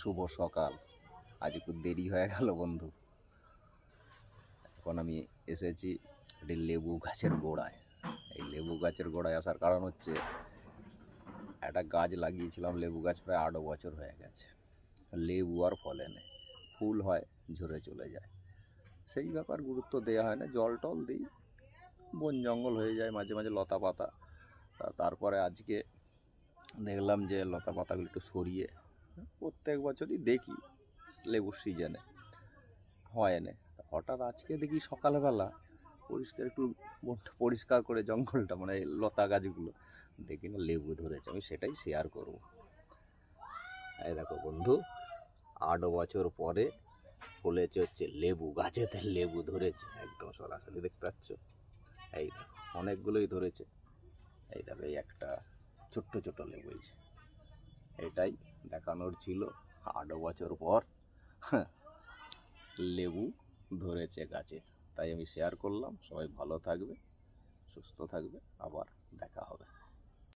শুভ সকাল। আজ একটু দেরি হয়ে গেল বন্ধু। এখন আমি এসেছি একটি লেবু গাছের গোড়ায়। এই লেবু গাছের গোড়ায় আসার কারণ হচ্ছে একটা গাছ লাগিয়েছিলাম, লেবু গাছ প্রায় 8 বছর হয়ে গেছে। লেবু আর ফলে নেই, ফুল হয় ঝরে চলে যায়। সেই ব্যাপার গুরুত্ব দেওয়া হয় না, জল টল দিই, বন জঙ্গল হয়ে যায় মাঝে মাঝে লতা পাতা। তারপরে আজকে দেখলাম যে লতা পাতাগুলো একটু সরিয়ে, প্রত্যেক বছরই দেখি লেবুর সিজনে হয় না, হঠাৎ আজকে দেখি সকালবেলা একটু বনটা পরিষ্কার করে জঙ্গলটা মানে লতা গাছগুলো দেখি না লেবু ধরেছে। আমি সেটাই শেয়ার করব। এই দেখো বন্ধু, 8 বছর পরে ফলেছে হচ্ছে লেবু, গাছেতে লেবু ধরেছে একদম সরাসরি দেখতে পাচ্ছ। এই দেখো অনেকগুলোই ধরেছে। এই দেখো এই একটা ছোট্ট ছোট লেবু, এটাই দেখানোর ছিল। 8 বছর পর লেবু ধরেছে গাছে, তাই আমি শেয়ার করলাম। সবাই ভালো থাকবে, সুস্থ থাকবে, আবার দেখা হবে।